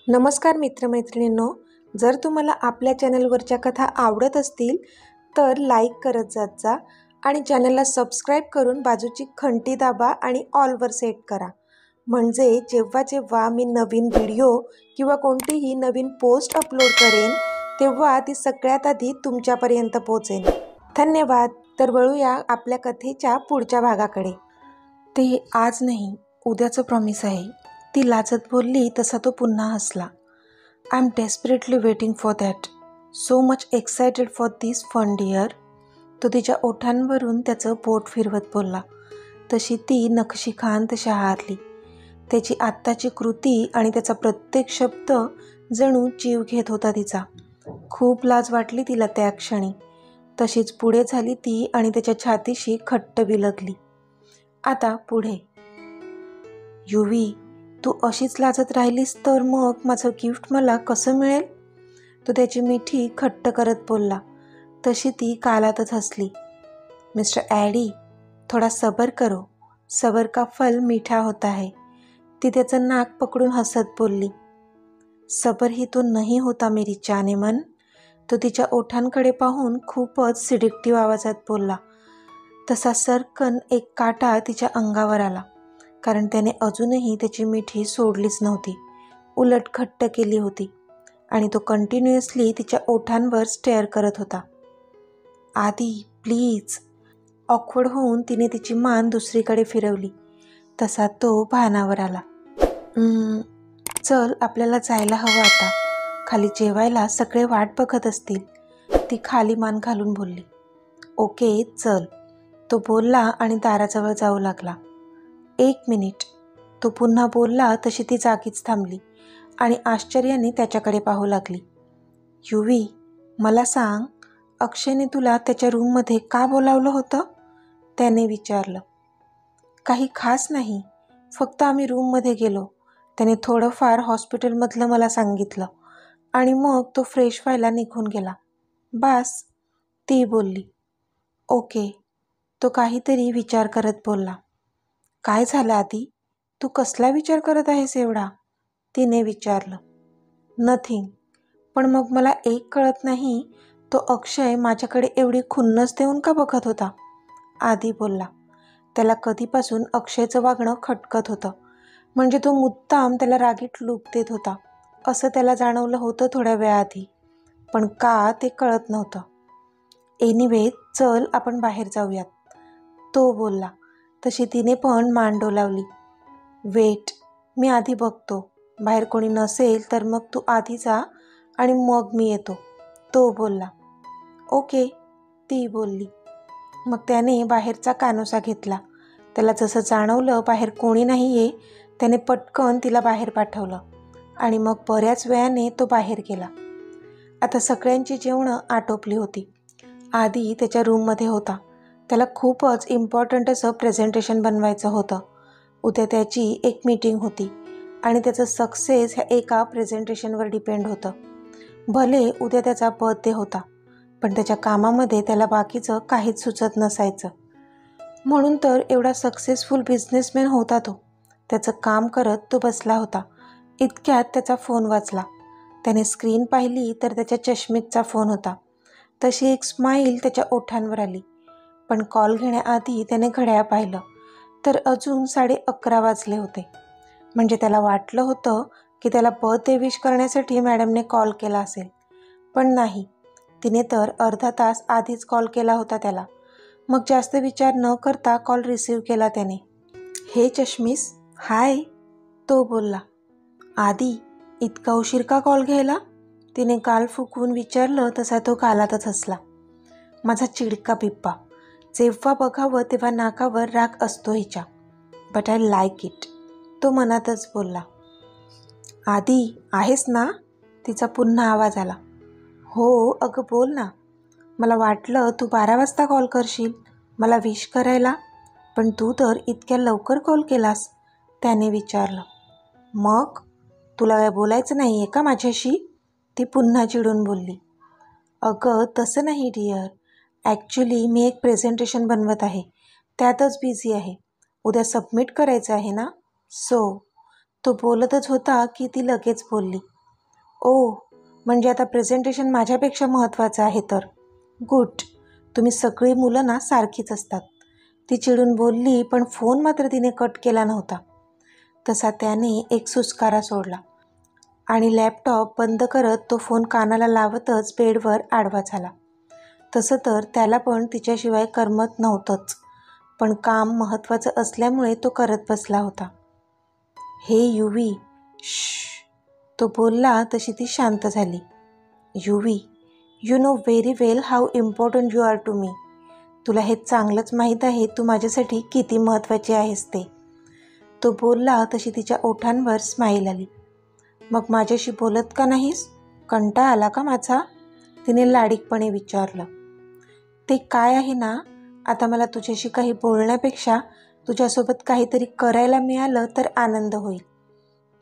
नमस्कार मित्रमैत्रिणींनो, जर तुम्हाला आपल्या चॅनलवरच्या कथा आवडत असतील तर लाईक करत जात जा आणि चॅनलला सबस्क्राईब करून बाजूची घंटी दाबा आणि ऑलवर सेट करा. म्हणजे जेव्हा जेव्हा मी नवीन व्हिडिओ किंवा कोणतीही नवीन पोस्ट अपलोड करेन तेव्हा ती सगळ्यात आधी तुमच्यापर्यंत पोहोचेल. धन्यवाद. तर वळूया आपल्या कथेच्या पुढच्या भागाकडे. ते आज नाही, उद्याचं प्रॉमिस आहे, ती लाजत बोलली तसा तो पुन्हा हसला. I am desperately waiting for that. So much excited for this fun dear. तो तिच्या ओठांवरून त्याचं बोट फिरवत बोलला. तशी ती नखशिखांत तशा हारली. त्याची आत्ताची कृती आणि त्याचा प्रत्येक शब्द जणू जीव घेत होता तिचा. खूप लाज वाटली तिला त्या क्षणी. तशीच पुढे झाली ती आणि त्याच्या छातीशी खट्ट बिलगली. आता पुढे. युवी, तू अशीच लाजत राहिलीस तर मग माझं गिफ्ट मला कसं मिळेल? तो त्याची मिठी खट्ट करत बोलला. तशी ती कालातच हसली. मिस्टर ॲडी, थोडा सबर करो, सबर का फल मीठा होता है. ती त्याचं नाक पकडून हसत बोलली. सबर ही तो नहीं होता मेरी जाने मन. तो तिच्या ओठांकडे पाहून खूपच सिडिक्टिव्ह आवाजात बोलला. तसा सरकन एक काटा तिच्या अंगावर आला, कारण त्याने अजूनही त्याची मिठी सोडलीच नव्हती, उलट घट्ट केली होती आणि तो कंटिन्युअसली तिच्या ओठांवर स्टेअर करत होता. आधी प्लीज. ऑकवर्ड होऊन तिने तिची मान दुसरीकडे फिरवली. तसा तो भानावर आला. चल, आपल्याला जायला हवं आता. खाली जेवायला सगळे वाट बघत असतील. ती खाली मान घालून बोलली. ओके चल. तो बोलला आणि दाराजवळ जाऊ लागला. 1 मिनिट. तो पुन्हा बोलला तशी ती जागीच थांबली आणि आश्चर्याने त्याच्याकडे पाहू लागली. युवी, मला सांग, अक्षयने तुला त्याच्या रूममध्ये का बोलावलं होतं? त्याने विचारलं. काही खास नाही, फक्त आम्ही रूममध्ये गेलो. त्याने थोडंफार हॉस्पिटलमधलं मला सांगितलं आणि मग तो फ्रेश व्हायला निघून गेला. बास, ती बोलली. ओके. तो काहीतरी विचार करत बोलला. काय झालं आधी? तू कसला विचार करत आहेस एवढा? तिने विचारलं. नथिंग. पण मग मला एक कळत नाही, तो अक्षय माझ्याकडे एवढी खुन्नस देऊन का बघत होता? आधी बोलला. त्याला कधीपासून अक्षयचं वागणं खटकत होतं. म्हणजे तो मुद्दाम त्याला रागीट लूक देत होता असं त्याला जाणवलं होतं थोड्या वेळाआधी, पण का ते कळत नव्हतं. एनिवे, चल आपण बाहेर जाऊयात, तो बोलला. तशी तिने पण मान डोलावली. वेट, मी आधी बघतो. बाहेर कोणी नसेल तर मग तू आधी जा आणि मग मी येतो, तो बोलला. ओके, ती बोलली. मग त्याने बाहेरचा कानोसा घेतला. त्याला जसं जाणवलं बाहेर कोणी नाही आहे, त्याने पटकन तिला बाहेर पाठवलं आणि मग बऱ्याच वेळाने तो बाहेर गेला. आता सगळ्यांची जेवणं आटोपली होती. आधी त्याच्या रूममध्ये होता. त्याला खूपच इम्पॉर्टंट असं प्रेझेंटेशन बनवायचं होतं. उद्या त्याची एक मीटिंग होती आणि त्याचं सक्सेस ह्या एका प्रेझेंटेशनवर डिपेंड होतं. भले उद्या त्याचा बर्थडे होता, पण त्याच्या कामामध्ये त्याला बाकीचं काहीच सुचत नसायचं. म्हणून तर एवढा सक्सेसफुल बिझनेसमॅन होता तो. त्याचं काम करत तो बसला होता. इतक्यात त्याचा फोन वाजला. त्याने स्क्रीन पाहिली तर त्याच्या चष्मीतचा फोन होता. तशी एक स्माईल त्याच्या ओठांवर आली. पण कॉल घेण्याआधी त्याने घड्याळ पाहिलं तर अजून 11:30 वाजले होते. म्हणजे त्याला वाटलं होतं की त्याला बर्थडे विश करण्यासाठी मॅडमने कॉल केला असेल, पण नाही, तिने तर अर्धा तास आधीच कॉल केला होता त्याला. मग जास्त विचार न करता कॉल रिसीव केला त्याने. हे चष्मीस, हाय, तो बोलला. आधी, इतका उशीर का कॉल घ्यायला? तिने गाल फुकवून विचारलं. तसा तो गालातच हसला. माझा चिडका पिप्पा. जेव्हा बघावं तेव्हा नाकावर राग असतो हिच्या, बट आय लाईक इट, तो मनातच बोलला. आधी, आहेस ना? तिचा पुन्हा आवाज आला. हो अगं बोल ना. मला वाटलं तू 12 वाजता कॉल करशील मला विश करायला, पण तू तर इतक्या लवकर कॉल केलास, त्याने विचारलं. मग तुला काय बोलायचं नाही आहे का माझ्याशी? ती पुन्हा चिडून बोलली. अगं तसं नाही डिअर, ॲक्च्युली मी एक प्रेझेंटेशन बनवत आहे, त्यातच बिझी आहे. उद्या सबमिट करायचं आहे ना, सो. तो बोलतच होता की ती लगेच बोलली. ओ, म्हणजे आता प्रेझेंटेशन माझ्यापेक्षा महत्त्वाचं आहे तर. गुड. तुम्ही सगळी मुलं ना सारखीच असतात. ती चिडून बोलली, पण फोन मात्र तिने कट केला नव्हता. तसा त्याने एक सुस्कारा सोडला आणि लॅपटॉप बंद करत तो फोन कानाला लावतच बेडवर आडवा झाला. तसं तर त्याला पण तिच्याशिवाय करमत नव्हतंच, पण काम महत्त्वाचं असल्यामुळे तो करत बसला होता. हे युवी, श्श. तो बोलला तशी ती शांत झाली. Yuvi, you know very well how important you are to me. तुला हे चांगलंच माहीत आहे तू माझ्यासाठी किती महत्त्वाची आहेस ते. तो बोलला तशी तिच्या ओठांवर स्माईल आली. मग माझ्याशी बोलत का नाहीस? कंटाळा आला का माझा? तिने लाडीकपणे विचारलं. ते काय आहे ना, आता मला तुझ्याशी काही बोलण्यापेक्षा तुझ्यासोबत काहीतरी करायला मिळालं तर आनंद होईल.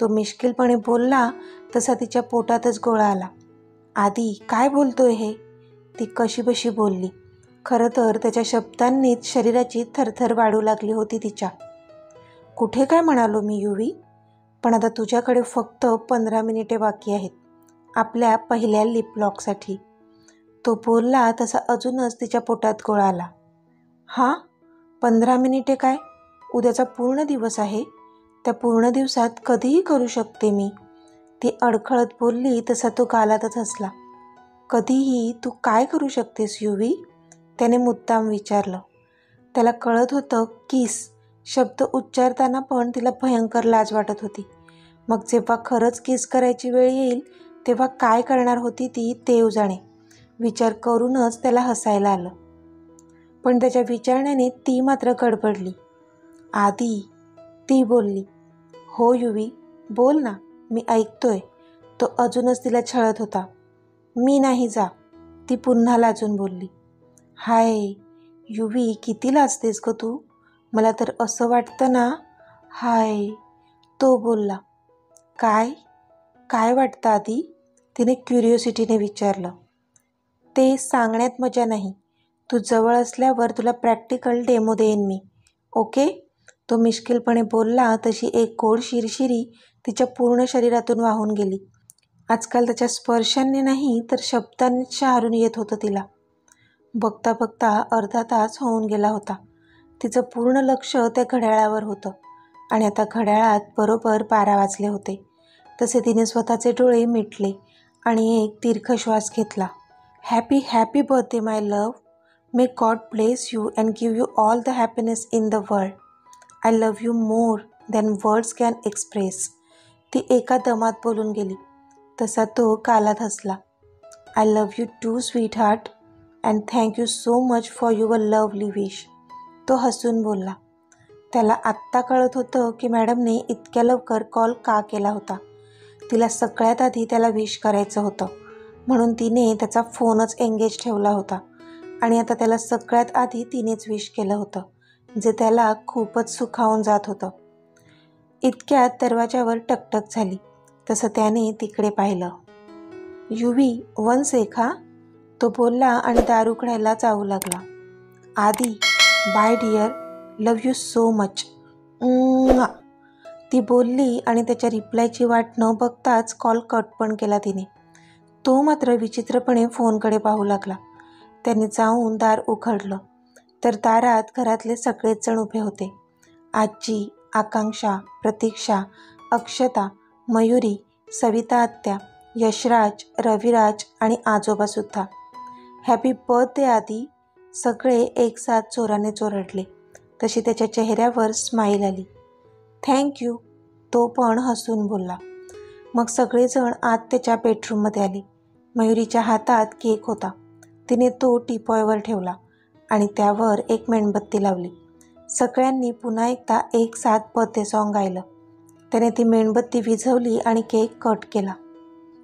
तो मिश्किलपणे बोलला तसा तिच्या पोटातच गोळा आला. आधी काय बोलतोय हे? ती कशीबशी बोलली. खरं तर त्याच्या शब्दांनीच शरीराची थरथर वाढू लागली होती तिच्या. कुठे काय म्हणालो मी युवी? पण आता तुझ्याकडे फक्त 15 मिनिटे बाकी आहेत आपल्या पहिल्या लिपलॉकसाठी. तो बोलला तसा अजूनच तिच्या पोटात गोळा आला. हां, 15 मिनिटे काय? उद्याचा पूर्ण दिवस आहे. त्या पूर्ण दिवसात कधीही करू शकते मी. ती अडखळत बोलली तसा तो गालातच हसला. कधीही तू काय करू शकतेस युवी? त्याने मुद्दाम विचारलं. त्याला कळत होतं किस शब्द उच्चारताना पण तिला भयंकर लाज वाटत होती. मग जेव्हा खरंच किस करायची वेळ येईल तेव्हा काय करणार होती ती देव जाणे. विचार करूनच त्याला हसायला आलं. पण त्याच्या विचारण्याने ती मात्र गडबडली. आधी, ती बोलली. हो युवी, बोल ना, मी ऐकतोय. तो अजूनच तिला छळत होता. मी नाही जा, ती पुन्हा लाजून बोलली. हाय युवी, किती लाजतेस ग तू? मला तर असं वाटतं ना. हाय, तो बोलला. काय काय वाटतं आधी? तिने क्युरिओसिटीने विचारलं. ते सांगण्यात मजा नाही. तू जवळ असल्यावर तुला प्रॅक्टिकल डेमो देईन मी, ओके? तो मिश्किलपणे बोलला तशी एक गोड शिरशिरी तिच्या पूर्ण शरीरातून वाहून गेली. आजकाल त्याच्या स्पर्शाने नाही तर शब्दांनीच शहारून येत होतं तिला. बघता बघता अर्धा तास होऊन गेला होता. तिचं पूर्ण लक्ष त्या घड्याळावर होतं आणि आता घड्याळात बरोबर 12 वाजले होते. तसे तिने स्वतःचे डोळे मिटले आणि एक दीर्घ श्वास घेतला. Happy happy birthday my love. May God bless you and give you all the happiness in the world. I love you more than words can express. ती एका दमात बोलून गेली. तसा तो गालात हसला. I love you too sweetheart and thank you so much for your lovely wish. तो हसून बोलला. त्याला आत्ता कळत होतं की मॅडमने इतक्या लवकर कॉल का केला होता. तिला सगळ्यात आधी त्याला विश करायचं होतं म्हणून तिने त्याचा फोनच एंगेज ठेवला होता आणि आता त्याला सगळ्यात आधी तिनेच विश केलं होतं, जे त्याला खूपच सुखावून जात होतं. इतक्यात दरवाजावर टकटक झाली. तसं त्याने तिकडे पाहिलं. युवी, वन सेक हा. तो बोलला आणि दार उघडायला जाऊ लागला. आधी, bye dear, love you so much. ती बोलली आणि त्याच्या रिप्लायची वाट न बघताच कॉल कट पण केला तिने. तो मात्र विचित्रपणे फोनकडे पाहू लागला. त्याने जाऊन दार उघडलं तर दारात घरातले सगळेच जण उभे होते. आजी, आकांक्षा, प्रतीक्षा, अक्षता, मयुरी, सविता आत्या, यशराज, रविराज आणि आजोबासुद्धा. हॅपी बर्थडे आधी. सगळे एकसाथ जोराने चोरडले. तशी त्याच्या चेहऱ्यावर स्माईल आली. थँक्यू. तो पण हसून बोलला. मग सगळेजण आत त्याच्या बेडरूममध्ये आले. मयुरीच्या हातात केक होता. तिने तो टीपॉयवर ठेवला आणि त्यावर एक मेणबत्ती लावली. सगळ्यांनी पुन्हा एकदा एक साथ बर्थडे सॉन्ग गायलं. त्याने ती मेणबत्ती विझवली आणि केक कट केला.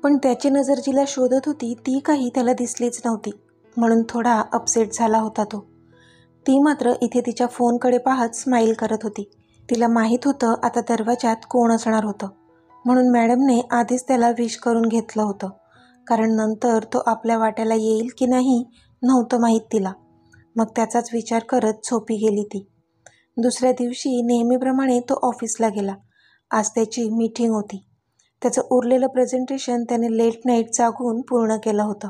पण त्याची नजर जिला शोधत होती ती काही त्याला दिसलीच नव्हती, म्हणून थोडा अपसेट झाला होता तो. ती मात्र इथे तिच्या फोनकडे पाहत स्माईल करत होती. तिला माहीत होतं आता दरवाजात कोण असणार होतं, म्हणून मॅडमने आधीच त्याला विश करून घेतलं होतं, कारण नंतर तो आपल्या वाट्याला येईल की नाही नव्हतं माहीत तिला. मग त्याचाच विचार करत झोपी गेली ती. दुसऱ्या दिवशी नेहमीप्रमाणे तो ऑफिसला गेला. आज त्याची मीटिंग होती. त्याचं उरलेलं प्रेझेंटेशन त्याने लेट नाईट जागून पूर्ण केलं होतं.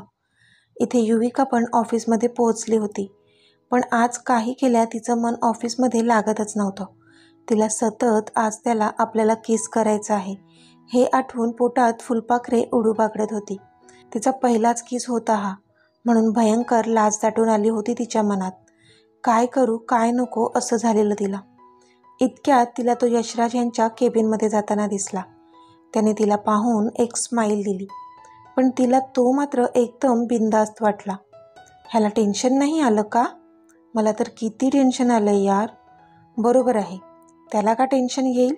इथे युविका पण ऑफिसमध्ये पोहोचली होती, पण आज काही केल्या तिचं मन ऑफिसमध्ये लागतच नव्हतं. तिला सतत आज त्याला आपल्याला किस करायचं आहे हे आठवून पोटात फुलपाखरे उडू बागडत होती. तिचा पहिलाच किस होता हा, म्हणून भयंकर लाज दाटून आली होती तिच्या मनात. काय करू काय नको असं झालेलं तिला. इतक्यात तिला तो यशराज यांच्या केबिनमध्ये जाताना दिसला. त्याने तिला पाहून एक स्माईल दिली, पण तिला तो मात्र एकदम बिनधास्त वाटला. ह्याला टेन्शन नाही आलं का? मला तर किती टेन्शन आलं यार. बरोबर आहे, त्याला का टेन्शन येईल?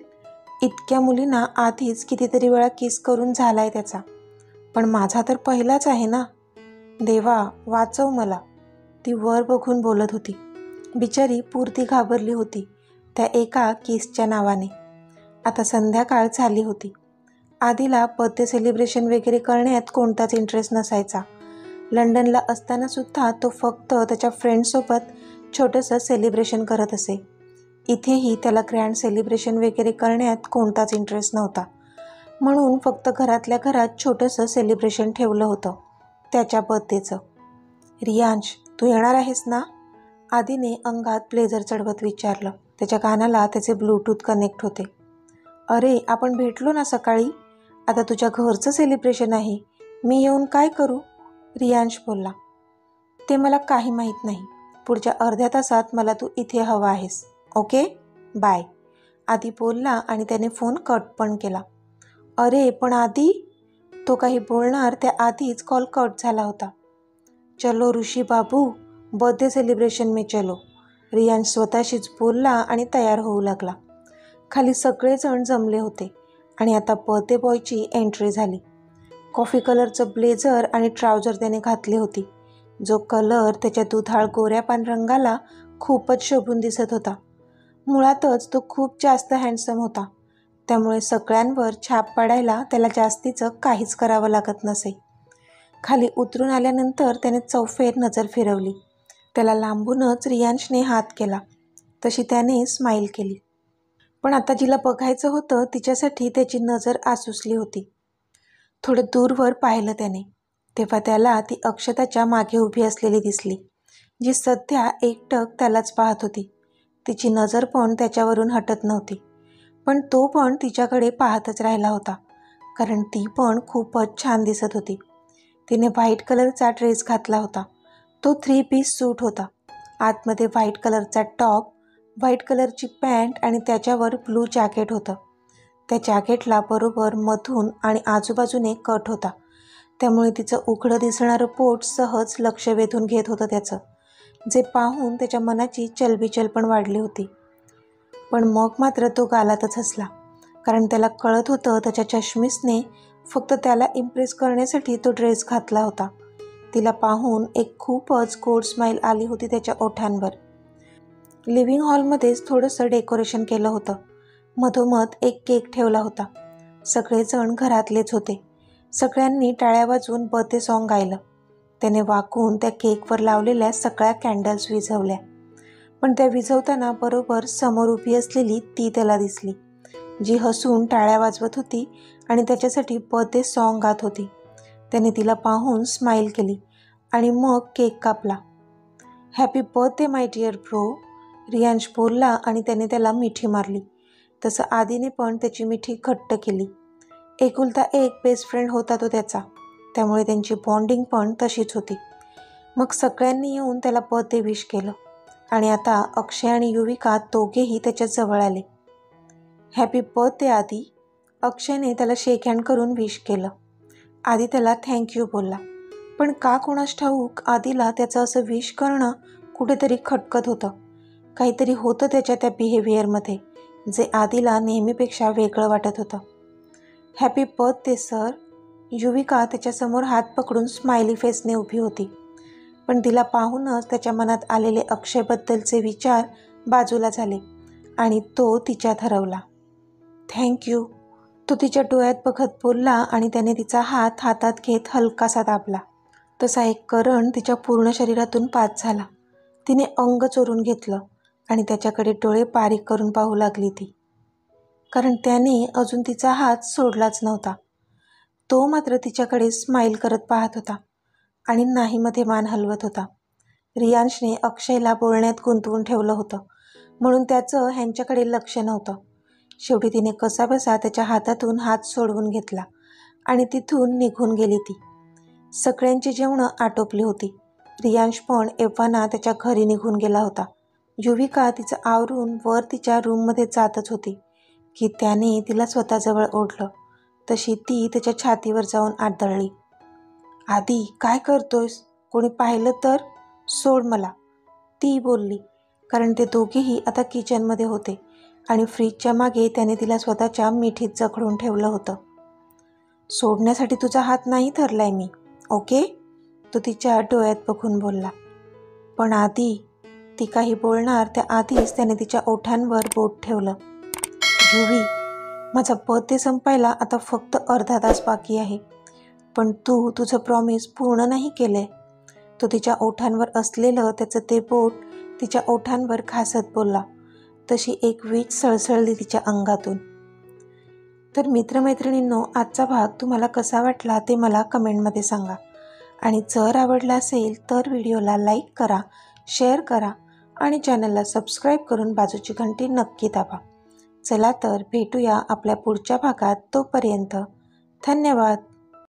इतक्या मुलींना आधीच कितीतरी वेळा किस करून झालाय त्याचा, पण माझा तर पहिलाच आहे ना. देवा वाचव मला, ती वर बघून बोलत होती. बिचारी पुरती घाबरली होती त्या एका किसच्या नावाने. आता संध्याकाळ झाली होती. आधीला बर्थडे सेलिब्रेशन वगैरे करण्यात कोणताच इंटरेस्ट नसायचा. लंडनला असताना सुद्धा तो फक्त त्याच्या फ्रेंड्ससोबत छोटंसं सेलिब्रेशन करत असे. इथेही त्याला ग्रँड सेलिब्रेशन वगैरे करण्यात कोणताच इंटरेस्ट नव्हता, म्हणून फक्त घरातल्या घरात छोटंसं सेलिब्रेशन ठेवलं होतं त्याच्या बर्थडेचं. रियांश, तू येणार आहेस ना? आधीने अंगात ब्लेझर चढवत विचारलं. त्याच्या कानाला त्याचे ब्लूटूथ कनेक्ट होते. अरे आपण भेटलो ना सकाळी, आता तुझ्या घरचं सेलिब्रेशन आहे, मी येऊन काय करू? रियांश बोलला. ते मला काही माहीत नाही. पुढच्या अर्ध्या तासात मला तू इथे हवा आहेस. ओके बाय, आधी बोलला आणि त्याने फोन कट पण केला. अरे पण आधी, तो काही बोलणार त्याआधीच कॉल कट झाला होता. चलो ऋषी बाबू, बर्थडे सेलिब्रेशन में चलो, रियांश स्वतःशीच बोलला आणि तयार होऊ लागला. खाली सगळेजण जमले होते आणि आता बर्थडे बॉयची एंट्री झाली. कॉफी कलरचं ब्लेझर आणि ट्राउझर त्याने घातली होती, जो कलर त्याच्या दुधाळ गोऱ्या पान रंगाला खूपच शोभून दिसत होता. मुळातच तो खूप जास्त हँडसम होता, त्यामुळे सगळ्यांवर छाप पाडायला त्याला जास्तीचं काहीच करावं लागत नसे. खाली उतरून आल्यानंतर त्याने चौफेर नजर फिरवली. त्याला लांबूनच रियांशने हात केला, तशी त्याने स्माईल केली. पण आता जिला बघायचं होतं तिच्यासाठी त्याची नजर आसुसली होती. थोडं दूरवर पाहिलं त्याने, तेव्हा त्याला ती अक्षताच्या मागे उभी असलेली दिसली, जी सध्या एकटक त्यालाच पाहत होती. तिची नजर पण त्याच्यावरून हटत नव्हती, पण तो पण तिच्याकडे पाहतच राहिला होता, कारण ती पण खूपच छान दिसत होती. तिने व्हाईट कलरचा ड्रेस घातला होता. तो 3 पीस सूट होता. आतमध्ये व्हाईट कलरचा टॉप, व्हाईट कलरची पॅन्ट आणि त्याच्यावर ब्लू जॅकेट होतं. त्या जॅकेटला बरोबर मधून आणि आजूबाजूने कट होता, त्यामुळे तिचं उघडं दिसणारं पोट सहज लक्ष वेधून घेत होतं त्याचं, जे पाहून त्याच्या मनाची चलबिचल पण वाढली होती. पण मग मात्र तो गालातच हसला, कारण त्याला कळत होतं त्याच्या चष्मीसने फक्त त्याला इम्प्रेस करण्यासाठी तो ड्रेस घातला होता. तिला पाहून एक खूपच गोड स्माईल आली होती त्याच्या ओठांवर. लिव्हिंग हॉलमध्येच थोडंसं डेकोरेशन केलं होतं. मधोमध एक केक ठेवला होता. सगळेजण घरातलेच होते. सगळ्यांनी टाळ्या वाजवून बर्थडे सॉन्ग गायलं. त्याने वाकून त्या केकवर लावलेल्या सगळ्या कॅन्डल्स विझवल्या, पण त्या विझवताना बरोबर समोर उभी असलेली ती त्याला दिसली, जी हसून टाळ्या वाजवत होती आणि त्याच्यासाठी बर्थडे सॉन्ग गात होती. त्याने तिला पाहून स्माईल केली आणि मग केक कापला. Happy birthday my dear bro, Riyansh बोलला आणि त्याने त्याला मिठी मारली. तसं आधीने पण त्याची मिठी घट्ट केली. एकुलता एक बेस्ट फ्रेंड होता तो त्याचा, त्यामुळे त्यांची बॉन्डिंग पण तशीच होती. मग सगळ्यांनी येऊन त्याला बर्थडे विश केलं आणि आता अक्षय आणि युविका दोघेही त्याच्या जवळ आले. हॅपी बर्थडे आधी, अक्षयने त्याला शेक हँड करून विश केलं. आधी त्याला थँक्यू बोलला, पण का कोणास ठाऊक आधीला त्याचं असं विश करणं कुठेतरी खटकत होतं. काहीतरी होतं त्याच्या त्या बिहेवियरमध्ये, जे आधीला नेहमीपेक्षा वेगळं वाटत होतं. हॅपी बर्थडे सर, युविका त्याच्यासमोर हात पकडून स्माइली फेसने उभी होती, पण तिला पाहूनच त्याच्या मनात आलेले अक्षयबद्दलचे विचार बाजूला झाले आणि तो तिच्यात हरवला. थँक्यू, तो तिच्या डोळ्यात बघत बोलला आणि त्याने तिचा हात हातात घेत हलकासा दाबला. तसा एक करंट तिच्या पूर्ण शरीरातून पास झाला. तिने अंग चोरून घेतलं आणि त्याच्याकडे डोळे बारीक करून पाहू लागली ती. कारण त्याने अजून तिचा हात सोडलाच नव्हता. तो मात्र तिच्याकडे स्माईल करत पाहत होता आणि नाहीमध्ये मान हलवत होता. रियांशने अक्षयला बोलण्यात गुंतवून ठेवलं होतं म्हणून त्याचं ह्यांच्याकडे लक्ष नव्हतं. शेवटी तिने कसाबसा त्याच्या हातातून हात सोडवून घेतला आणि तिथून निघून गेली. ती सगळ्यांची जेवणं आटोपली होती. रियांश पण एव्हाना त्याच्या घरी निघून गेला होता. युविका तिचं आवरून वर तिच्या रूममध्ये जातच होती की त्याने तिला स्वतःजवळ ओढलं. तशी ती त्याच्या छातीवर जाऊन आदळली. आधी काय करतोयस? कोणी पाहिलं तर? सोड मला, ती बोलली. कारण ते दोघेही आता किचनमध्ये होते आणि फ्रीजच्या मागे त्याने तिला स्वतःच्या मिठीत जखडून ठेवलं होतं. सोडण्यासाठी तुझा हात नाही धरलाय मी, ओके? तो तिच्या डोळ्यात बघून बोलला. पण आधी ती काही बोलणार त्याआधीच त्याने तिच्या ओठांवर बोट ठेवलं. युवी, माझा बर्थडे संपायला आता फक्त अर्धा तास बाकी आहे, पण तू तुझं प्रॉमिस पूर्ण नाही केलंय. तो तिच्या ओठांवर असलेलं त्याचं ते बोट तिच्या ओठांवर घासत बोलला. तशी एक वीज सळसळली तिच्या अंगातून. तर मित्रमैत्रिणींनो, आजचा भाग तुम्हाला कसा वाटला ते मला कमेंटमध्ये सांगा. आणि जर आवडला असेल तर व्हिडिओला लाईक करा, शेअर करा आणि चॅनलला सबस्क्राईब करून बाजूची घंटी नक्की दाबा. चला तर भेटूया आपल्या पुढच्या भागात. तोपर्यंत धन्यवाद.